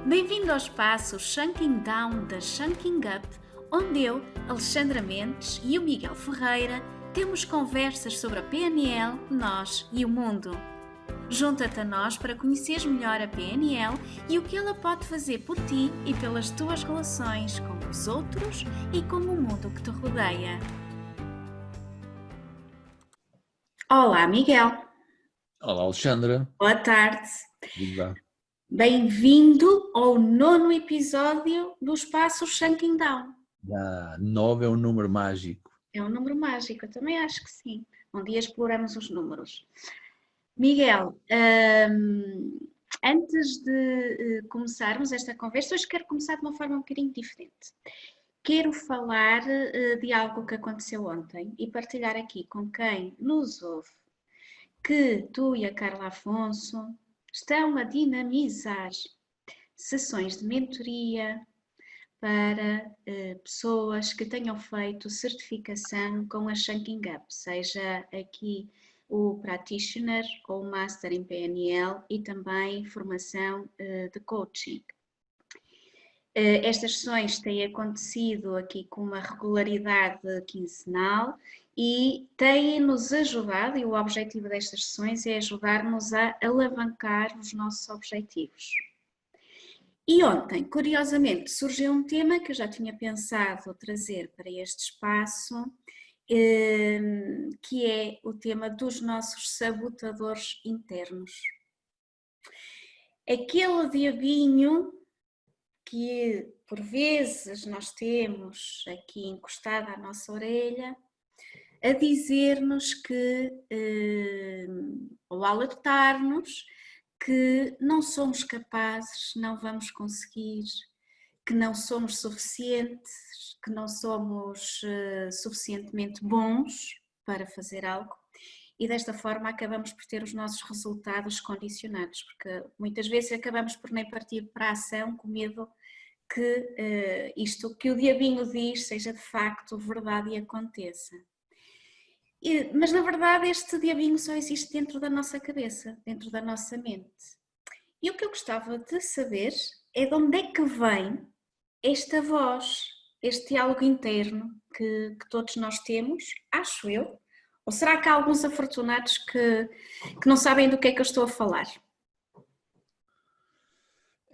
Bem-vindo ao espaço Chunking Down da Chunking Up, onde eu, Alexandra Mendes e o Miguel Ferreira temos conversas sobre a PNL, nós e o mundo. Junta-te a nós para conheceres melhor a PNL e o que ela pode fazer por ti e pelas tuas relações com os outros e com o mundo que te rodeia. Olá, Miguel. Olá, Alexandra. Boa tarde. Viva. Bem-vindo ao 9º episódio do espaço Chunking Down. 9 é um número mágico. É um número mágico, eu também acho que sim. Um dia exploramos os números. Miguel, antes de começarmos esta conversa, hoje quero começar de uma forma um bocadinho diferente. Quero falar de algo que aconteceu ontem e partilhar aqui com quem nos ouve que tu e a Carla Afonso estão a dinamizar sessões de mentoria para pessoas que tenham feito certificação com a Chunking Up, seja aqui o Practitioner ou o Master em PNL e também formação de coaching. Estas sessões têm acontecido aqui com uma regularidade quinzenal e têm-nos ajudado, e o objetivo destas sessões é ajudar-nos a alavancar os nossos objetivos. E ontem, curiosamente, surgiu um tema que eu já tinha pensado trazer para este espaço, que é o tema dos nossos sabotadores internos. Aquele diabinho que por vezes nós temos aqui encostado à nossa orelha, a dizer-nos que, ou alertar-nos, que não somos capazes, não vamos conseguir, que não somos suficientes, que não somos suficientemente bons para fazer algo. E desta forma acabamos por ter os nossos resultados condicionados, porque muitas vezes acabamos por nem partir para a ação com medo que isto que o diabinho diz seja de facto verdade e aconteça. Mas na verdade este diabinho só existe dentro da nossa cabeça, dentro da nossa mente. E o que eu gostava de saber é de onde é que vem esta voz, este diálogo interno que todos nós temos, acho eu. Ou será que há alguns afortunados que não sabem do que é que eu estou a falar?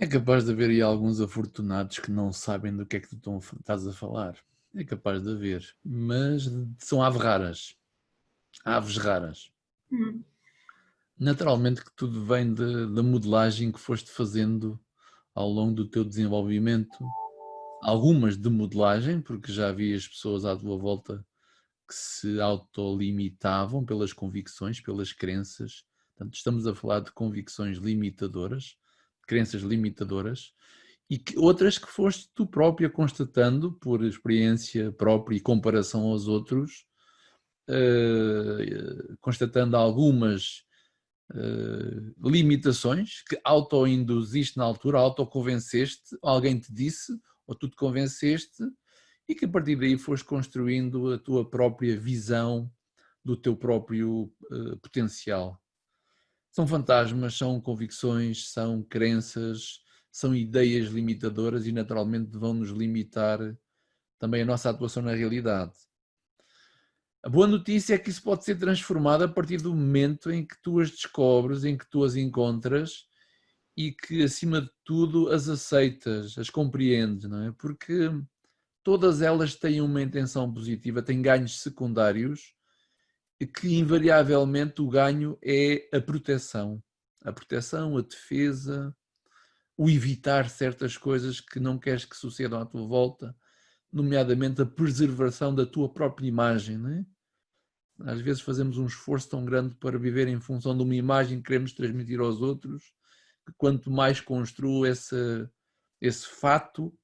É capaz de haver aí alguns afortunados que não sabem do que é que tu estás a falar. É capaz de haver, mas são aves raras. Aves raras. Naturalmente que tudo vem da modelagem que foste fazendo ao longo do teu desenvolvimento. Algumas de modelagem, porque já havias pessoas à tua volta que se autolimitavam pelas convicções, pelas crenças. Portanto, estamos a falar de convicções limitadoras, crenças limitadoras, e outras que foste tu própria constatando por experiência própria e comparação aos outros, constatando algumas limitações que auto-induziste na altura, auto-convenceste, alguém te disse, ou tu te convenceste, e que a partir daí foste construindo a tua própria visão do teu próprio potencial. São fantasmas, são convicções, são crenças, são ideias limitadoras e naturalmente vão nos limitar também a nossa atuação na realidade. A boa notícia é que isso pode ser transformado a partir do momento em que tu as descobres, em que tu as encontras e que acima de tudo as aceitas, as compreendes, não é? Porque todas elas têm uma intenção positiva, têm ganhos secundários, que invariavelmente o ganho é a proteção. A proteção, a defesa, o evitar certas coisas que não queres que sucedam à tua volta, nomeadamente a preservação da tua própria imagem, não é? Às vezes fazemos um esforço tão grande para viver em função de uma imagem que queremos transmitir aos outros, que quanto mais construo esse fato,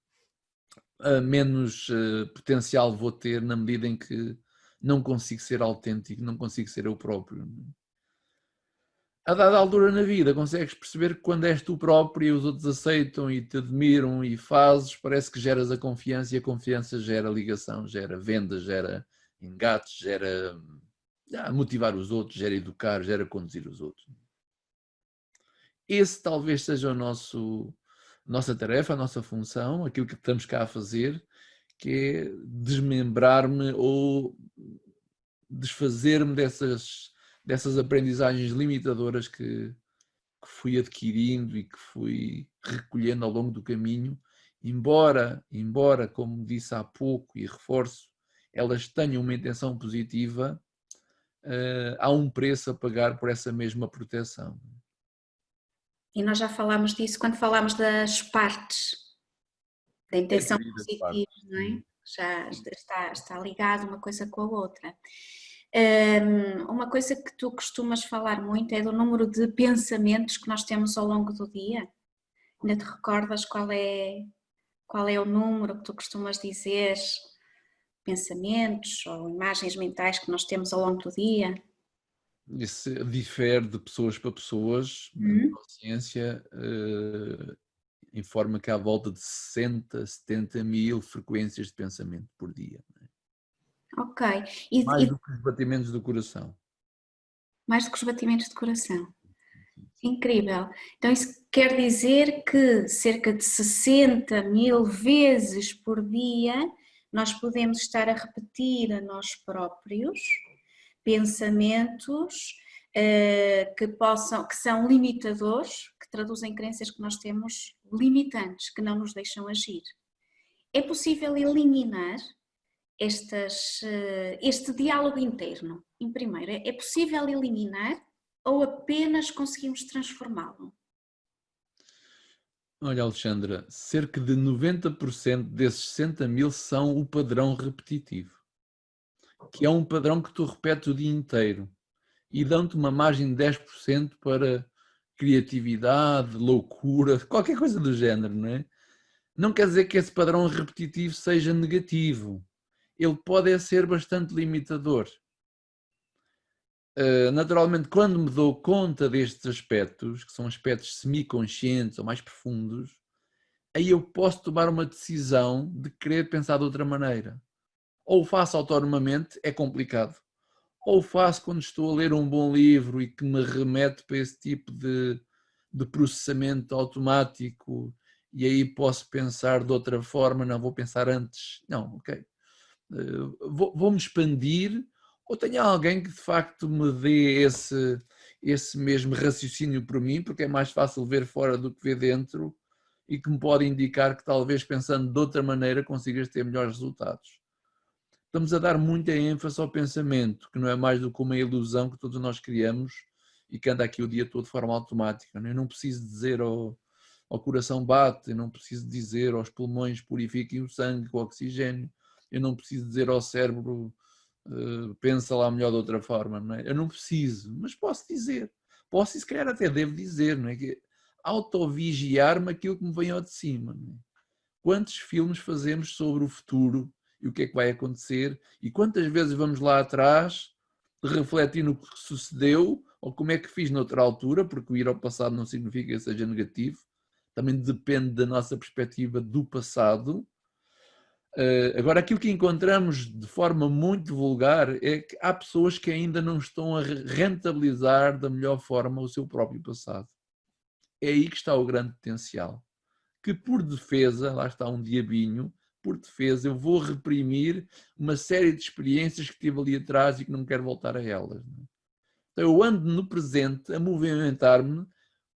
menos potencial vou ter na medida em que não consigo ser autêntico, não consigo ser eu próprio. A dada altura na vida consegues perceber que quando és tu próprio e os outros aceitam e te admiram e fazes, parece que geras a confiança e a confiança gera ligação, gera venda, gera engates, gera motivar os outros, gera educar, gera conduzir os outros. Esse talvez seja o nosso nossa tarefa, a nossa função, aquilo que estamos cá a fazer, que é desmembrar-me ou desfazer-me dessas aprendizagens limitadoras que fui adquirindo e que fui recolhendo ao longo do caminho, embora, como disse há pouco e reforço, elas tenham uma intenção positiva, há um preço a pagar por essa mesma proteção. E nós já falámos disso quando falámos das partes, da intenção positiva, não é? Já está ligado uma coisa com a outra. Uma coisa que tu costumas falar muito é do número de pensamentos que nós temos ao longo do dia. Ainda te recordas qual é o número que tu costumas dizer? Pensamentos ou imagens mentais que nós temos ao longo do dia? Isso difere de pessoas para pessoas. A neurociência informa que há à volta de 60, 70 mil frequências de pensamento por dia. Ok. Mais do que os batimentos do coração. Mais do que os batimentos de coração. Incrível. Então isso quer dizer que cerca de 60 mil vezes por dia nós podemos estar a repetir a nós próprios pensamentos que são limitadores, que traduzem crenças que nós temos limitantes, que não nos deixam agir. É possível eliminar este diálogo interno? Em primeiro, é possível eliminar ou apenas conseguimos transformá-lo? Olha, Alexandra, cerca de 90% desses 60 mil são o padrão repetitivo, que é um padrão que tu repetes o dia inteiro e dão-te uma margem de 10% para criatividade, loucura, qualquer coisa do género, não é? Não quer dizer que esse padrão repetitivo seja negativo. Ele pode ser bastante limitador. Naturalmente, quando me dou conta destes aspectos, que são aspectos semiconscientes ou mais profundos, aí eu posso tomar uma decisão de querer pensar de outra maneira. Ou faço autonomamente, é complicado. Ou faço quando estou a ler um bom livro e que me remete para esse tipo de processamento automático, e aí posso pensar de outra forma, não vou pensar antes. Não, ok. Vou-me expandir, ou tenho alguém que de facto me dê esse mesmo raciocínio por mim, porque é mais fácil ver fora do que ver dentro, e que me pode indicar que talvez pensando de outra maneira consigas ter melhores resultados. Estamos a dar muita ênfase ao pensamento, que não é mais do que uma ilusão que todos nós criamos e que anda aqui o dia todo de forma automática. Eu não preciso dizer ao coração bate, eu não preciso dizer aos pulmões purifiquem o sangue com oxigênio, eu não preciso dizer ao cérebro pensa lá melhor de outra forma, não é? Eu não preciso, mas posso dizer. Posso e se calhar até devo dizer, não é? Que autovigiar-me aquilo que me vem ao de cima. Não é? Quantos filmes fazemos sobre o futuro e o que é que vai acontecer e quantas vezes vamos lá atrás refletir no que sucedeu ou como é que fiz noutra altura, porque o ir ao passado não significa que seja negativo, também depende da nossa perspectiva do passado. Agora, aquilo que encontramos de forma muito vulgar é que há pessoas que ainda não estão a rentabilizar da melhor forma o seu próprio passado. É aí que está o grande potencial. Que por defesa, lá está um diabinho, por defesa eu vou reprimir uma série de experiências que tive ali atrás e que não quero voltar a elas. Então eu ando no presente a movimentar-me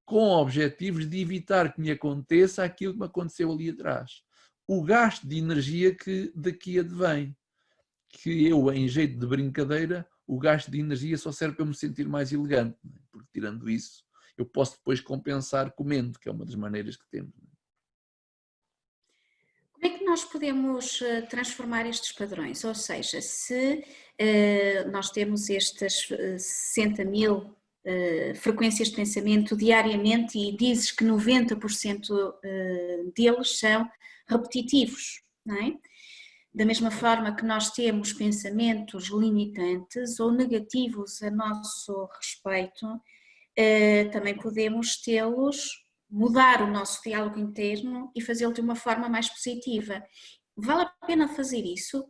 com objetivos de evitar que me aconteça aquilo que me aconteceu ali atrás. O gasto de energia que daqui advém, que eu, em jeito de brincadeira, o gasto de energia só serve para eu me sentir mais elegante, porque tirando isso, eu posso depois compensar comendo, que é uma das maneiras que temos. Como é que nós podemos transformar estes padrões? Ou seja, se nós temos estas 60 mil frequências de pensamento diariamente e dizes que 90% deles são repetitivos, não é? Da mesma forma que nós temos pensamentos limitantes ou negativos a nosso respeito, também podemos tê-los, mudar o nosso diálogo interno e fazê-lo de uma forma mais positiva. Vale a pena fazer isso?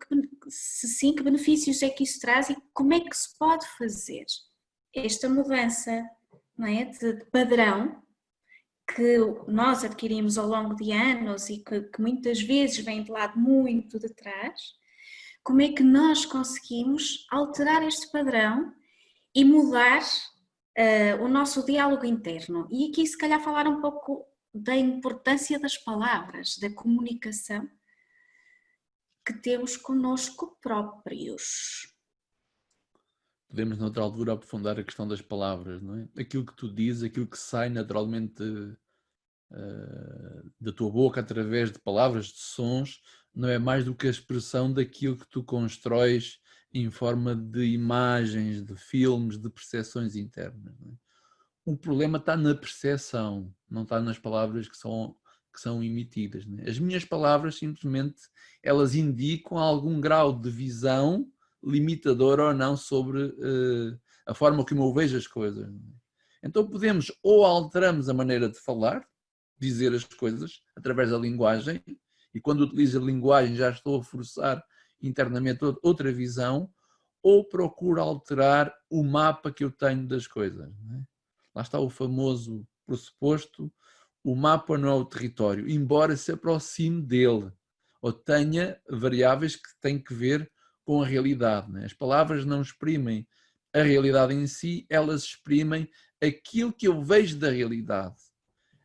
Se sim, que benefícios é que isso traz e como é que se pode fazer esta mudança, não é, de padrão que nós adquirimos ao longo de anos e que muitas vezes vem de lado muito de trás, como é que nós conseguimos alterar este padrão e mudar o nosso diálogo interno? E aqui se calhar falar um pouco da importância das palavras, da comunicação que temos connosco próprios. Podemos, noutra altura, aprofundar a questão das palavras, não é? Aquilo que tu dizes, aquilo que sai naturalmente da tua boca através de palavras, de sons, não é mais do que a expressão daquilo que tu constróis em forma de imagens, de filmes, de percepções internas. Não é? O problema está na percepção, não está nas palavras que são emitidas. Não é? As minhas palavras, simplesmente, elas indicam algum grau de visão limitadora ou não sobre a forma como eu vejo as coisas. Não é? Então podemos ou alteramos a maneira de falar, dizer as coisas através da linguagem, e quando utilizo a linguagem já estou a forçar internamente outra visão, ou procuro alterar o mapa que eu tenho das coisas. Não é? Lá está o famoso pressuposto, o mapa não é o território, embora se aproxime dele, ou tenha variáveis que têm que ver com a realidade. Não é? As palavras não exprimem a realidade em si, elas exprimem aquilo que eu vejo da realidade.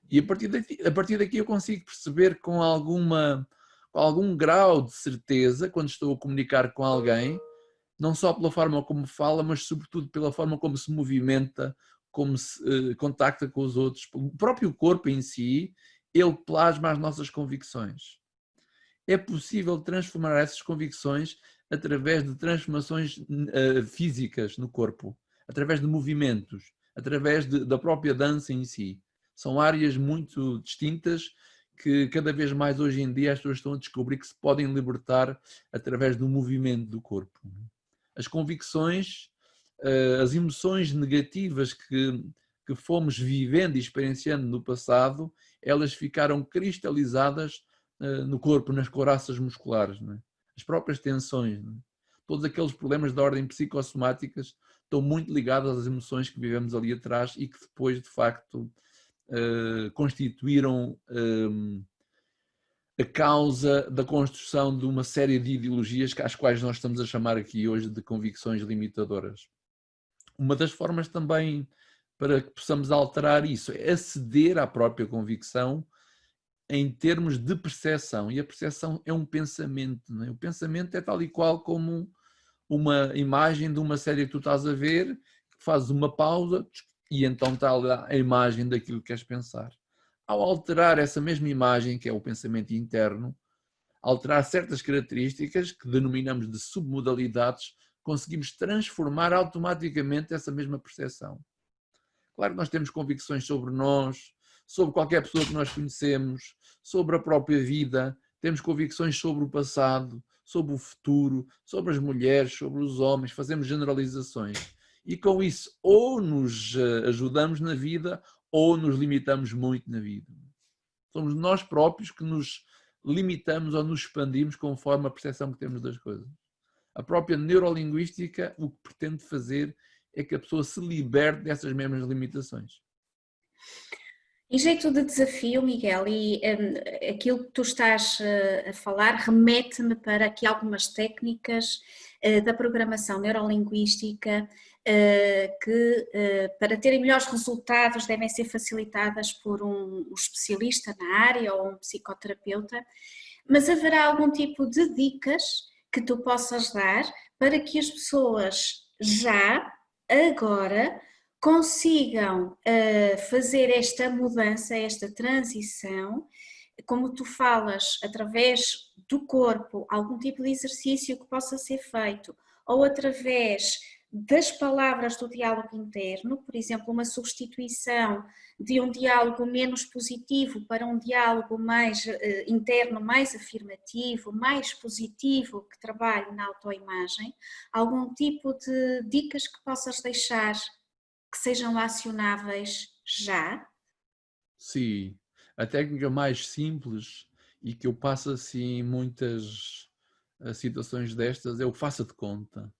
E a partir daqui eu consigo perceber com algum grau de certeza, quando estou a comunicar com alguém, não só pela forma como fala, mas sobretudo pela forma como se movimenta, como se contacta com os outros. O próprio corpo em si, ele plasma as nossas convicções. É possível transformar essas convicções através de transformações físicas no corpo, através de movimentos, através da própria dança em si. São áreas muito distintas que cada vez mais hoje em dia as pessoas estão a descobrir que se podem libertar através do movimento do corpo. As convicções, as emoções negativas que fomos vivendo e experienciando no passado, elas ficaram cristalizadas no corpo, nas couraças musculares. Não é? As próprias tensões, não é? Todos aqueles problemas de ordem psicossomáticas estão muito ligados às emoções que vivemos ali atrás e que depois, de facto, constituíram a causa da construção de uma série de ideologias às quais nós estamos a chamar aqui hoje de convicções limitadoras. Uma das formas também para que possamos alterar isso é aceder à própria convicção em termos de percepção. E a percepção é um pensamento. Não é? O pensamento é tal e qual como uma imagem de uma série que tu estás a ver, fazes uma pausa e então está lá a imagem daquilo que queres pensar. Ao alterar essa mesma imagem, que é o pensamento interno, alterar certas características que denominamos de submodalidades, conseguimos transformar automaticamente essa mesma percepção. Claro que nós temos convicções sobre nós, sobre qualquer pessoa que nós conhecemos, sobre a própria vida, temos convicções sobre o passado, sobre o futuro, sobre as mulheres, sobre os homens, fazemos generalizações. E com isso ou nos ajudamos na vida ou nos limitamos muito na vida. Somos nós próprios que nos limitamos ou nos expandimos conforme a percepção que temos das coisas. A própria neurolinguística o que pretende fazer é que a pessoa se liberte dessas mesmas limitações. Em jeito de desafio, Miguel, e aquilo que tu estás a falar remete-me para aqui algumas técnicas da programação neurolinguística que, para terem melhores resultados, devem ser facilitadas por um especialista na área ou um psicoterapeuta, mas haverá algum tipo de dicas que tu possas dar para que as pessoas já, agora, consigam fazer esta mudança, esta transição, como tu falas, através do corpo, algum tipo de exercício que possa ser feito, ou através das palavras do diálogo interno, por exemplo, uma substituição de um diálogo menos positivo para um diálogo mais interno, mais afirmativo, mais positivo, que trabalhe na autoimagem, algum tipo de dicas que possas deixar que sejam acionáveis já? Sim, a técnica mais simples e que eu passo assim em muitas situações destas é o faça de conta.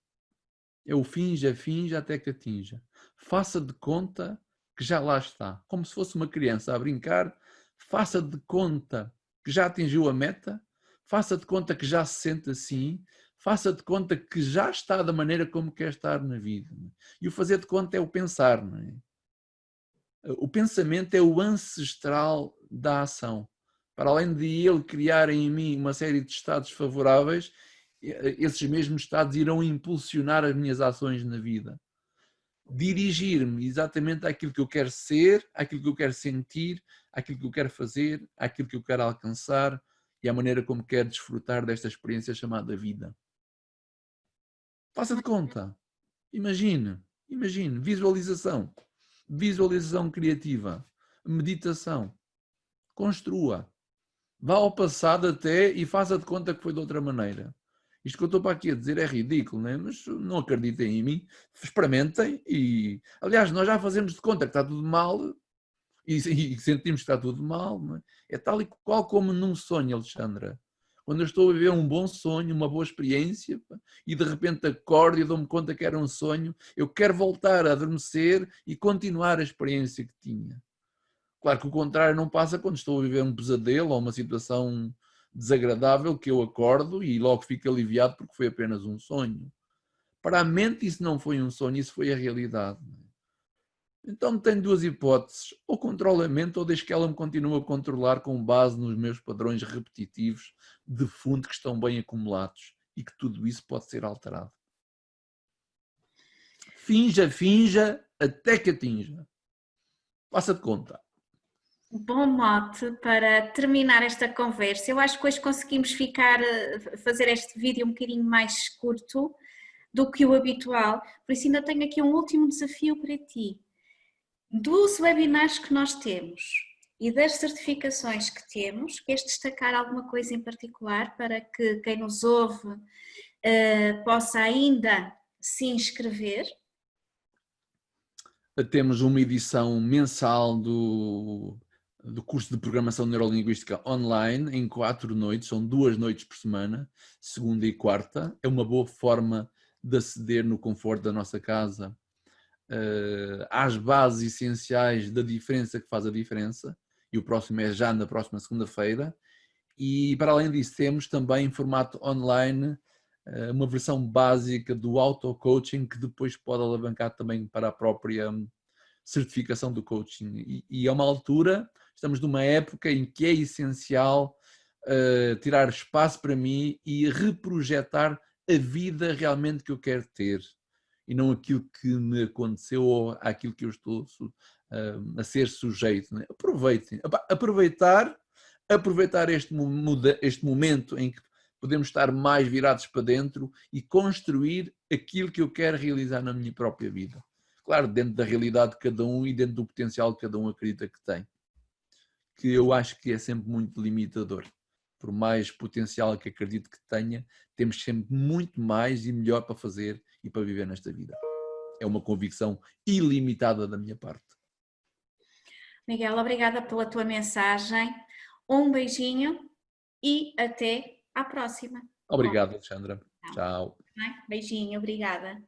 É o finja até que atinja. Faça de conta que já lá está, como se fosse uma criança a brincar. Faça de conta que já atingiu a meta, faça de conta que já se sente assim, faça de conta que já está da maneira como quer estar na vida. E o fazer de conta é o pensar, não é? O pensamento é o ancestral da ação. Para além de ele criar em mim uma série de estados favoráveis, esses mesmos estados irão impulsionar as minhas ações na vida. Dirigir-me exatamente àquilo que eu quero ser, àquilo que eu quero sentir, àquilo que eu quero fazer, àquilo que eu quero alcançar e à maneira como quero desfrutar desta experiência chamada vida. Faça de conta. Imagine, visualização. Visualização criativa, meditação, construa, vá ao passado até e faça de conta que foi de outra maneira. Isto que eu estou para aqui a dizer é ridículo, não é? Mas não acreditem em mim, experimentem e, aliás, nós já fazemos de conta que está tudo mal e sentimos que está tudo mal, não é? É tal e qual como num sonho, Alexandra. Quando eu estou a viver um bom sonho, uma boa experiência, e de repente acordo e dou-me conta que era um sonho, eu quero voltar a adormecer e continuar a experiência que tinha. Claro que o contrário não passa quando estou a viver um pesadelo ou uma situação desagradável, que eu acordo e logo fico aliviado porque foi apenas um sonho. Para a mente isso não foi um sonho, isso foi a realidade. Então tenho duas hipóteses, ou controlo a mente ou deixo que ela me continue a controlar com base nos meus padrões repetitivos de fundo que estão bem acumulados e que tudo isso pode ser alterado. Finja, até que atinja. Faça de conta. Bom mote para terminar esta conversa. Eu acho que hoje conseguimos fazer este vídeo um bocadinho mais curto do que o habitual, por isso ainda tenho aqui um último desafio para ti. Dos webinars que nós temos e das certificações que temos, queres destacar alguma coisa em particular para que quem nos ouve possa ainda se inscrever? Temos uma edição mensal do curso de Programação Neurolinguística online em 4 noites, são 2 noites por semana, segunda e quarta. É uma boa forma de aceder no conforto da nossa casa às bases essenciais da diferença que faz a diferença, e o próximo é já na próxima segunda-feira. E para além disso temos também em formato online uma versão básica do auto-coaching que depois pode alavancar também para a própria certificação do coaching. E é uma altura, estamos numa época em que é essencial tirar espaço para mim e reprojetar a vida realmente que eu quero ter e não aquilo que me aconteceu ou aquilo que eu estou a ser sujeito. Né? Aproveitem. Aproveitar este momento em que podemos estar mais virados para dentro e construir aquilo que eu quero realizar na minha própria vida. Claro, dentro da realidade de cada um e dentro do potencial que cada um acredita que tem. Que eu acho que é sempre muito limitador. Por mais potencial que acredito que tenha, temos sempre muito mais e melhor para fazer e para viver nesta vida. É uma convicção ilimitada da minha parte. Miguel, obrigada pela tua mensagem. Um beijinho e até à próxima. Obrigado, Alexandra. Tchau. Beijinho, obrigada.